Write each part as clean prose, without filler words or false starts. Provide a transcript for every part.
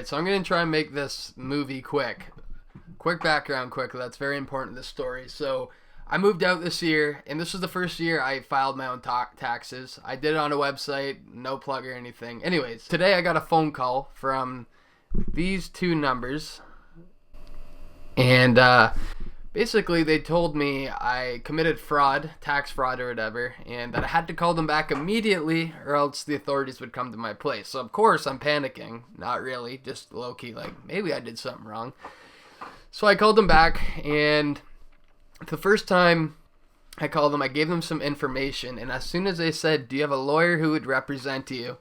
Alright, so I'm going to try and make this movie quick. Quick background, quickly. That's very important to this story. So, I moved out this year, and this was the first year I filed my own taxes. I did it on a website, no plug or anything. Anyways, today I got a phone call from these two numbers. And basically they told me I committed fraud, tax fraud or whatever, and that I had to call them back immediately or else the authorities would come to my place. So of course I'm panicking. Not really, just low-key like maybe I did something wrong. So I called them back, and the first time I called them, I gave them some information, and as soon as they said, do you have a lawyer who would represent you,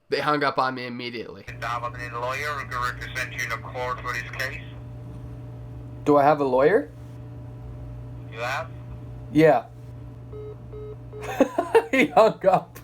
they hung up on me immediately. Do I have a lawyer who can represent you in a court for this case? Do I have a lawyer? You have? Yeah. He hung up.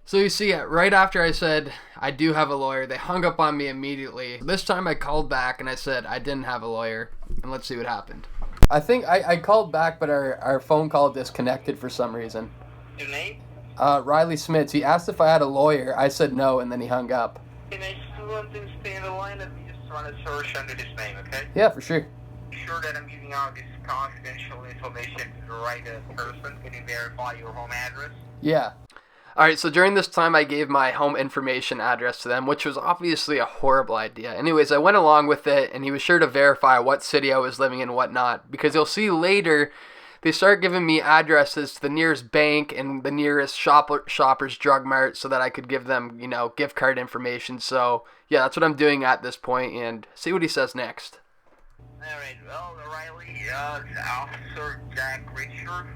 So you see, right after I said I do have a lawyer, they hung up on me immediately. This time I called back and I said I didn't have a lawyer, and let's see what happened. I think I called back, but our phone call disconnected for some reason. Your name? Riley Smits. He asked if I had a lawyer. I said no, and then he hung up. Can I still want to stay in the line? Let me just run a search under this name, okay? Yeah, for sure. Sure that I'm giving out this confidential information to the right person. Can you verify your home address? Yeah. Alright, so during this time I gave my home information address to them, which was obviously a horrible idea. Anyways, I went along with it, and he was sure to verify what city I was living in and whatnot, because you'll see later they start giving me addresses to the nearest bank and the nearest Shoppers Drug Mart so that I could give them, gift card information. So, yeah, that's what I'm doing at this point, and see what he says next. Alright, well, Riley, it's Officer Jack Richard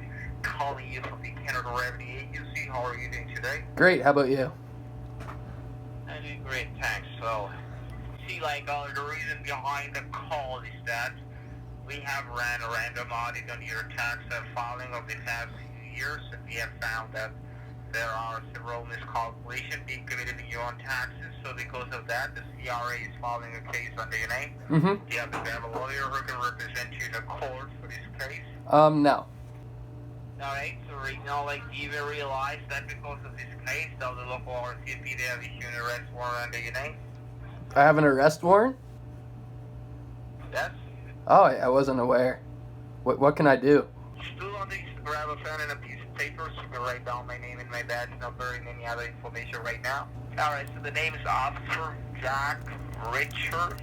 calling you from the Canada Revenue Agency. How are you doing today? Great, how about you? I'm doing great, thanks. So, see, the reason behind the call is that we have ran a random audit on your tax filing of the past few years, and we have found that there are several miscalculations being committed in your own taxes. So because of that, the CRA is filing a case under your name. Mm-hmm. Do you happen to have a lawyer who can represent you in a court for this case? No. Alright, so right now, do you even realize that because of this case, does the local RCMP, they have issued an arrest warrant under your name? I have an arrest warrant? Yes? Oh, I wasn't aware. What can I do? Still want to grab a pen and a piece of paper so you can write down my name and my badge number and any other information right now. Alright, so the name is Officer Jack Richard.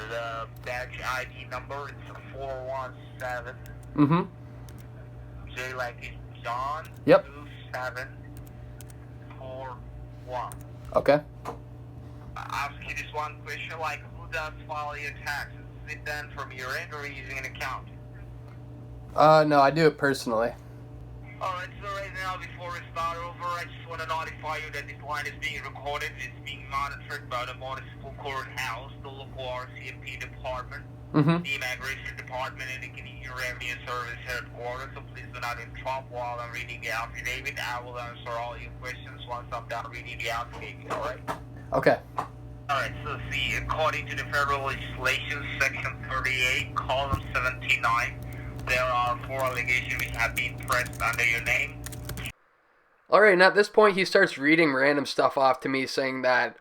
The badge ID number is 417. Mm-hmm. J like it's John. Yep. 2741. Okay. I'll ask you this one question, who does file your taxes? Is it done from your end or using an account? No, I do it personally. Alright, so right now, before we start over, I just want to notify you that this line is being recorded. It's being monitored by the municipal courthouse, the local RCMP department, Mm-hmm. the immigration department, and the Canadian Revenue Service headquarters. So please do not interrupt while I'm reading the affidavit. I will answer all your questions once I'm done reading the affidavit, alright? Okay. Alright, so see, according to the federal legislation, section 38, column 79, there are 4 allegations which have been pressed under your name. Alright, and at this point he starts reading random stuff off to me, saying that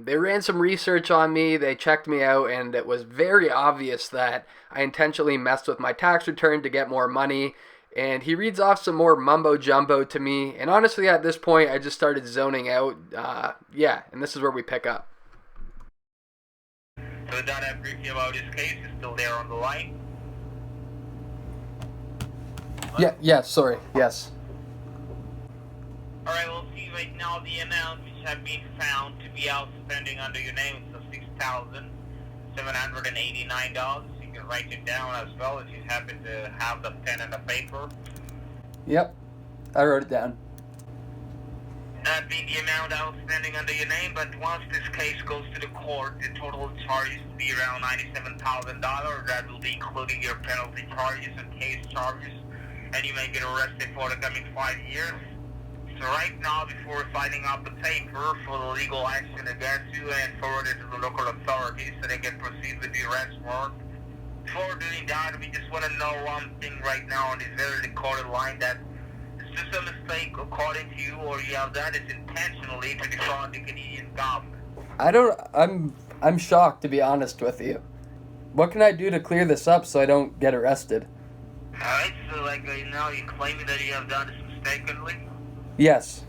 they ran some research on me, they checked me out, and it was very obvious that I intentionally messed with my tax return to get more money. And he reads off some more mumbo-jumbo to me, and honestly at this point I just started zoning out. Yeah, and this is where we pick up. So that I briefed you about this case is still there on the line? Yeah, sorry, yes. Alright, we'll see right now the amount which have been found to be outstanding under your name is $6,789. You can write it down as well if you happen to have the pen and the paper. Yep, I wrote it down. That being the amount outstanding under your name, but once this case goes to the court, the total charges will be around $97,000. That will be including your penalty charges and case charges, and you may get arrested for the coming 5 years. So right now, before signing up the paper for the legal action against you and forward it to the local authorities so they can proceed with the arrest warrant, before doing that, we just want to know one thing right now on this very recorded line, that is this a mistake according to you, or you have done it intentionally to defraud the Canadian government? I I'm shocked, to be honest with you. What can I do to clear this up so I don't get arrested? Alright, so like now you're claiming that you have done this mistakenly? Yes.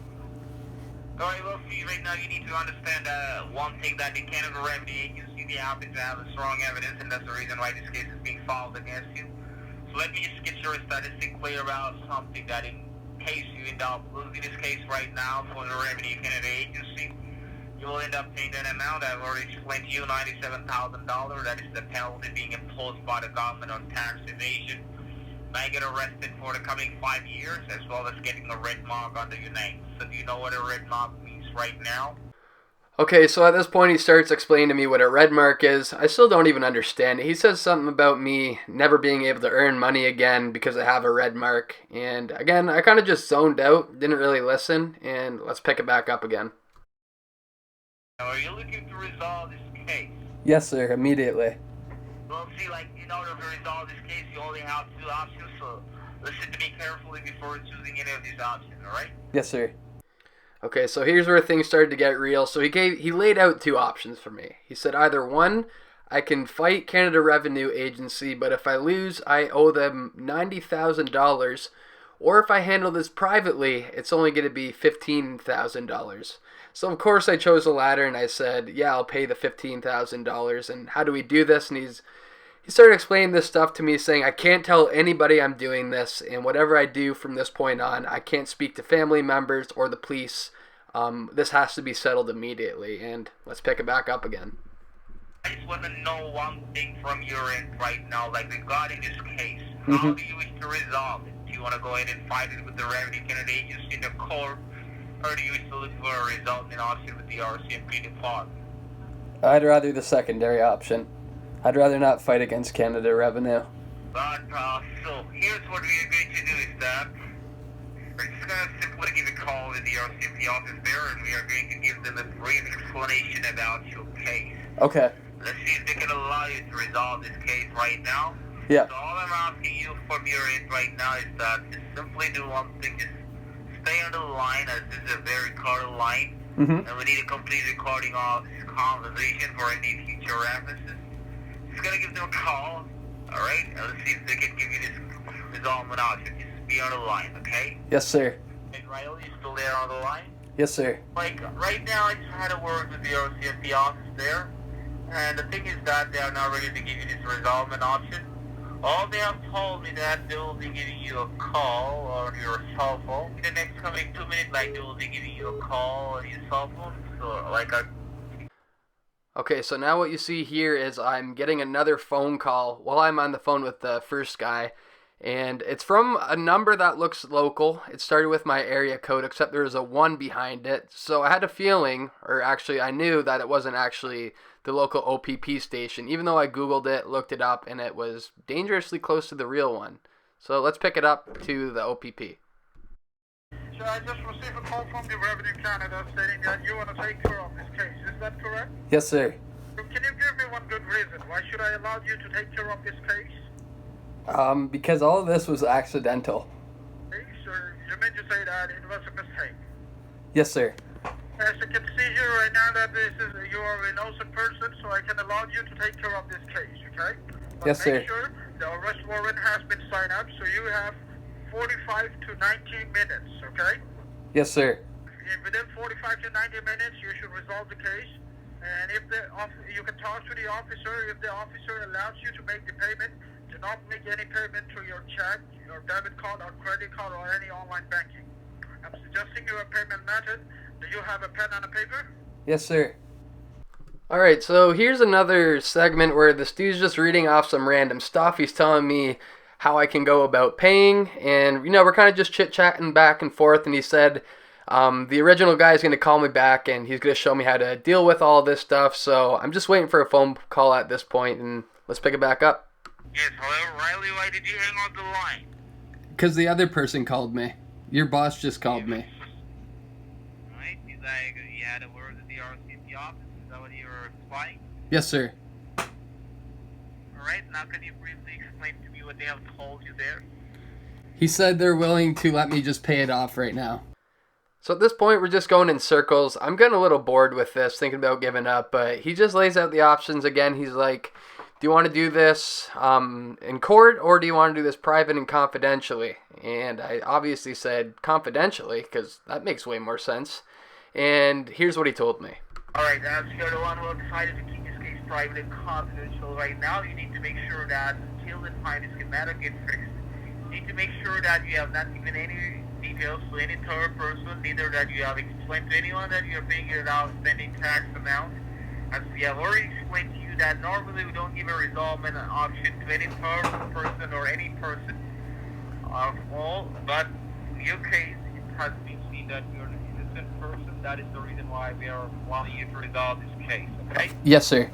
Alright, well, see, right now you need to understand one thing, that the Canada Revenue Agency, they happen to have a strong evidence, and that's the reason why this case is being filed against you. So let me just get your statistic clear about something, that in case you end up losing this case right now for the Revenue Canada Agency, you will end up paying that amount. I've already explained to you, $97,000. That is the penalty being imposed by the government on tax evasion. May get arrested for the coming 5 years, as well as getting a red mark under your name. So do you know what a red mark means right now? Okay, so at this point he starts explaining to me what a red mark is. I still don't even understand it. He says something about me never being able to earn money again because I have a red mark. And again, I kind of just zoned out, didn't really listen, and let's pick it back up again. Now, are you looking to resolve this case? Yes, sir, immediately. Well, see, like, in order to resolve this case, you only have two options, so listen to me carefully before choosing any of these options, alright? Yes, sir. Okay, so here's where things started to get real. So he laid out two options for me. He said either one, I can fight Canada Revenue Agency, but if I lose, I owe them $90,000, or if I handle this privately, it's only going to be $15,000. So of course I chose the latter, and I said, yeah, I'll pay the $15,000. And how do we do this? And he started explaining this stuff to me, saying I can't tell anybody I'm doing this, and whatever I do from this point on, I can't speak to family members or the police. This has to be settled immediately. And let's pick it back up again. I just want to know one thing from your end right now, like regarding this case. How do you wish to resolve it? Do you want to go ahead and fight it with the Revenue Canada Agency in the court, or do you wish to look for a resulting option with the RCMP department? I'd rather the secondary option. I'd rather not fight against Canada Revenue. But, so here's what we are going to do is that we're just going to simply give a call to the RCMP office there, and we are going to give them a brief explanation about your case. Okay. Let's see if they can allow you to resolve this case right now. Yeah. So all I'm asking you from your end right now is that just simply do one thing, just stay on the line, as this is a very recorded line, and we need a complete recording of this conversation for any future references. Just gonna give them a call, alright? And let's see if they can give you this resolvement option. Just be on the line, okay? Yes, sir. And Riley, you still there on the line? Yes, sir. Like, right now I just had a word with the RCMP office there, and the thing is that they are not ready to give you this resolvement option. All they have told me that they will be giving you a call on your cell phone. In the next coming 2 minutes, like, they will be giving you a call on your cell phone. So, like, Okay, so now what you see here is I'm getting another phone call while I'm on the phone with the first guy. And it's from a number that looks local. It started with my area code, except there was a 1 behind it. So I had a feeling, or actually I knew that it wasn't actually the local OPP station, even though I Googled it, looked it up, and it was dangerously close to the real one. So let's pick it up to the OPP. So I just received a call from the Revenue Canada stating that you want to take care of this case. Is that correct? Yes, sir. So can you give me one good reason? Why should I allow you to take care of this case? Because all of this was accidental. Okay, so you mean to say that it was a mistake? Yes, sir. As you can see here right now that you are an innocent person, so I can allow you to take care of this case, okay? But Yes, sir. make sure the arrest warrant has been signed up, so you have 45 to 90 minutes, okay? Yes, sir. Within 45 to 90 minutes, you should resolve the case. And if you can talk to the officer. If the officer allows you to make the payment, do not make any payment through your check, your debit card, or credit card, or any online banking. I'm suggesting you a payment method. Do you have a pen and a paper? Yes, sir. Alright, so here's another segment where this dude's just reading off some random stuff. He's telling me how I can go about paying, and, we're kind of just chit-chatting back and forth, and he said the original guy's going to call me back, and he's going to show me how to deal with all this stuff, so I'm just waiting for a phone call at this point, and let's pick it back up. yes, hello, Riley, why did you hang on the line? Because the other person called me. Your boss just called me. Alright, he's like, you had a word with the RCMP office, is that what you were implying? Yes, sir. Alright, now can you briefly explain to me what they have told you there? He said they're willing to let me just pay it off right now. So at this point, we're just going in circles. I'm getting a little bored with this, thinking about giving up, but he just lays out the options again. He's like, do you want to do this in court, or do you want to do this private and confidentially? And I obviously said confidentially, because that makes way more sense. And here's what he told me. Alright, as you're the one who decided to keep this case private and confidential right now, you need to make sure that until the time is schematic get fixed, you need to make sure that you have not given any details to any third person, neither that you have explained to anyone that you're paying your outstanding tax amount. As we have already explained to you that normally we don't give a resolvement option to any third person or any person of all, but in your case, it has been seen that you're an innocent person. That is the reason why we are wanting you to resolve this case, okay? Yes, sir.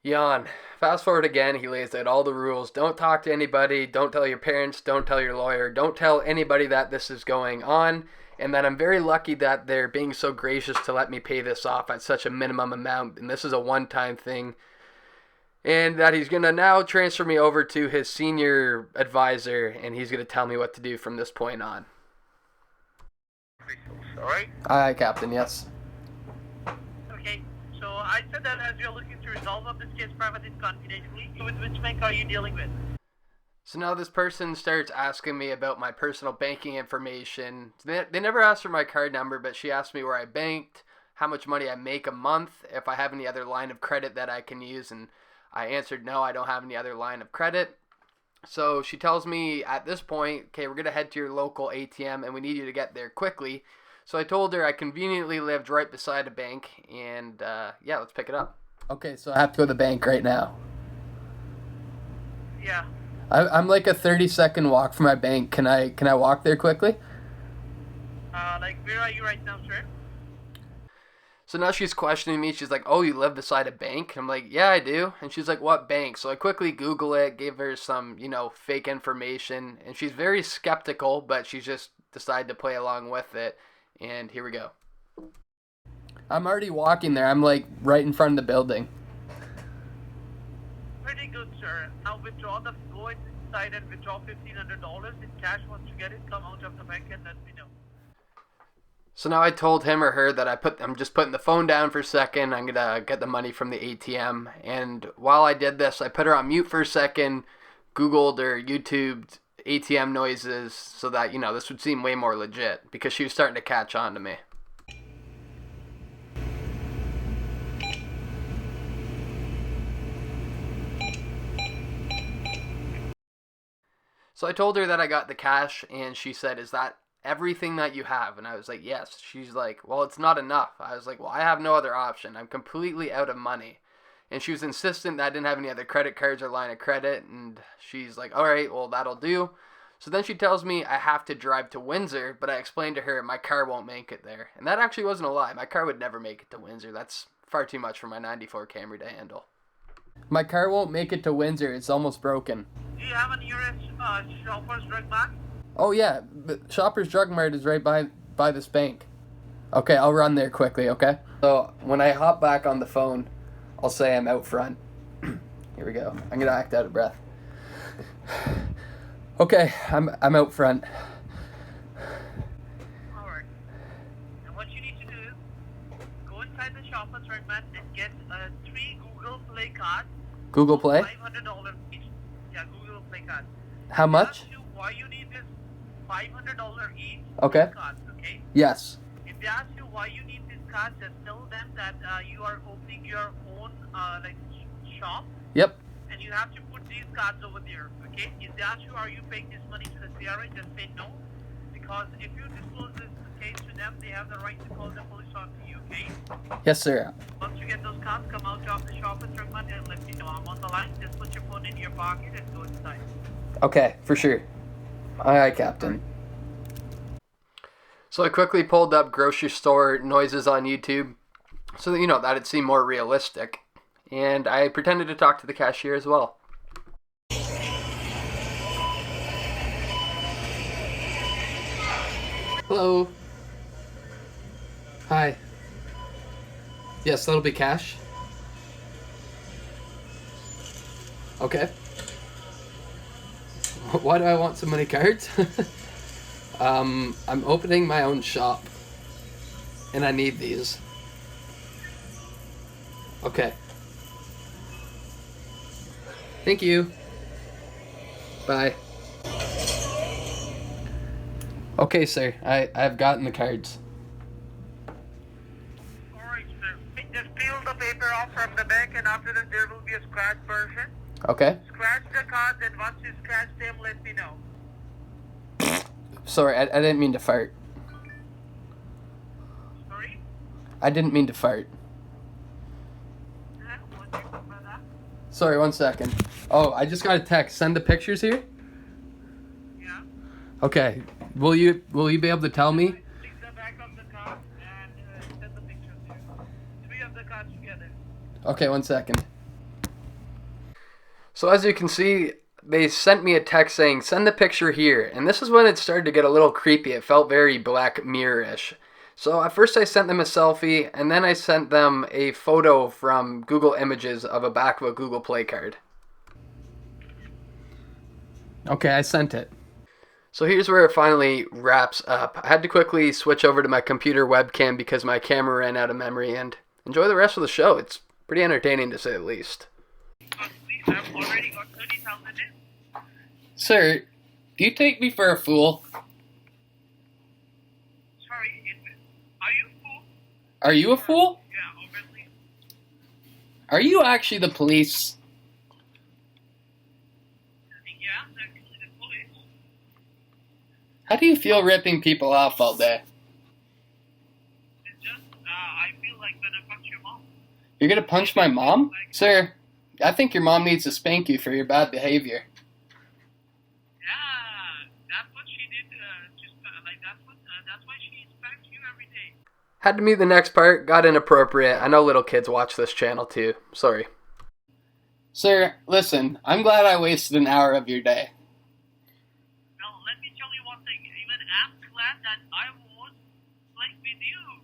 Jan, fast forward again, he lays out all the rules. Don't talk to anybody, don't tell your parents, don't tell your lawyer, don't tell anybody that this is going on, and that I'm very lucky that they're being so gracious to let me pay this off at such a minimum amount, and this is a one-time thing, and that he's going to now transfer me over to his senior advisor, and he's going to tell me what to do from this point on. Alright? Aye, Captain, yes. Okay, so I said that as you're looking to resolve of this case privately and confidentially, with which bank are you dealing with? So now this person starts asking me about my personal banking information. They never asked for my card number, but she asked me where I banked, how much money I make a month, if I have any other line of credit that I can use, and I answered no, I don't have any other line of credit. So she tells me at this point, okay, we're going to head to your local ATM and we need you to get there quickly. So I told her I conveniently lived right beside a bank, and yeah, let's pick it up. Okay, so I have to go to the bank right now. Yeah. I'm like a 30-second walk from my bank. Can I walk there quickly? Like, where are you right now, sir? So now she's questioning me. She's like, oh, you live beside a bank? I'm like, yeah, I do. And she's like, what bank? So I quickly Google it, gave her some, fake information. And she's very skeptical, but she's just decided to play along with it. And here we go. I'm already walking there. I'm like right in front of the building. Pretty good, sir. Now go inside and withdraw $1,500 in cash. Once you get it, come out of the bank and let me know. So now I told him or her that I'm just putting the phone down for a second. I'm gonna get the money from the ATM. And while I did this, I put her on mute for a second, Googled or YouTubed ATM noises so that, this would seem way more legit, because she was starting to catch on to me. So I told her that I got the cash, and she said, is that everything that you have? And I was like, yes. She's like, well, it's not enough. I was like, well, I have no other option. I'm completely out of money. And she was insistent that I didn't have any other credit cards or line of credit, and she's like, all right, well, that'll do. So then she tells me I have to drive to Windsor, but I explained to her my car won't make it there. And that actually wasn't a lie. My car would never make it to Windsor. That's far too much for my 94 Camry to handle. My car won't make it to Windsor. It's almost broken. Do you have a nearest Shoppers Drug Mart? Oh, yeah. The Shoppers Drug Mart is right by this bank. Okay, I'll run there quickly, okay? So when I hop back on the phone, I'll say I'm out front. Here we go. I'm going to act out of breath. Okay, I'm out front. Alright. And what you need to do is go inside the Shoppers Drug Mart and get 3 Google Play cards. Google Play? $500 each. Yeah, Google Play cards. How much? Ask you why you need this $500 each. Okay. Cards, okay? Yes. If they ask you why you need these cards, just tell them that you are opening your own shop. Yep. And you have to put these cards over there, okay? If they ask you, are you paying this money to the CRA, just say no. Because if you disclose this case to them, they have the right to call the police on you, okay? Yes, sir. Once you get those cards, come out of the shop and drug money and let me know. I'm on the line. Just put your phone in your pocket and go inside. Okay, for sure. Aye, aye, Captain. So I quickly pulled up grocery store noises on YouTube so that, that'd seem more realistic. And I pretended to talk to the cashier as well. Hello. Hi. Yes, that'll be cash. Okay. Why do I want so many cards? I'm opening my own shop. and I need these. Okay. Thank you. Bye. Okay, sir. I've gotten the cards. Alright, sir. Just peel the paper off from the back, and after that there will be a scratch version. Okay. Scratch the cards, and once you scratch them, let me know. Sorry, I didn't mean to fart. Sorry? I didn't mean to fart. What do you mean by that? Sorry, 1 second. Oh, I just got a text. Send the pictures here? Yeah. Okay. Will you be able to tell me? Take the back of the card and send the pictures here. 3 of the cards together. Okay, 1 second. So as you can see, they sent me a text saying, send the picture here. And this is when it started to get a little creepy. It felt very Black Mirror-ish. So at first I sent them a selfie, and then I sent them a photo from Google Images of a back of a Google Play card. Okay, I sent it. So here's where it finally wraps up. I had to quickly switch over to my computer webcam because my camera ran out of memory, and enjoy the rest of the show. It's pretty entertaining to say the least. I've already got 30,000 in. Sir, do you take me for a fool? Sorry, are you a fool? Are you a fool? Yeah, obviously. Are you actually the police? Yeah, I'm actually the police. How do you feel ripping people off all day? It's just, I feel like when I punch your mom. You're gonna punch my mom? Sir, I think your mom needs to spank you for your bad behavior. Yeah, that's what she did. That's why she spanks you every day. Had to meet the next part, got inappropriate. I know little kids watch this channel too. Sorry. Sir, listen, I'm glad I wasted an hour of your day. Now, let me tell you one thing. Even I'm glad that I was playing with you.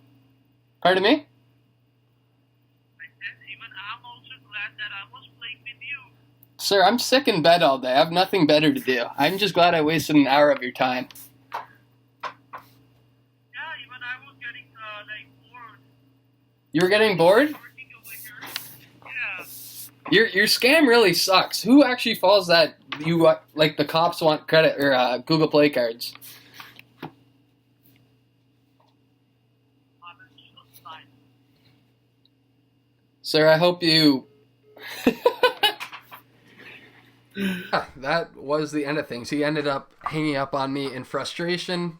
Pardon me? I said, even I'm also glad that I was playing with you. Sir, I'm sick in bed all day. I have nothing better to do. I'm just glad I wasted an hour of your time. Yeah, even I was getting, bored. You were getting bored? Working over here. Yeah. Your scam really sucks. Who actually falls that you like the cops want credit or Google Play cards? Sir, I hope you... That was the end of things. He ended up hanging up on me in frustration,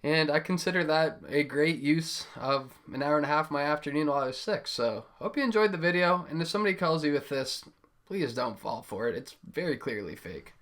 and I consider that a great use of an hour and a half of my afternoon while I was sick. So, hope you enjoyed the video, and if somebody calls you with this, please don't fall for it. It's very clearly fake.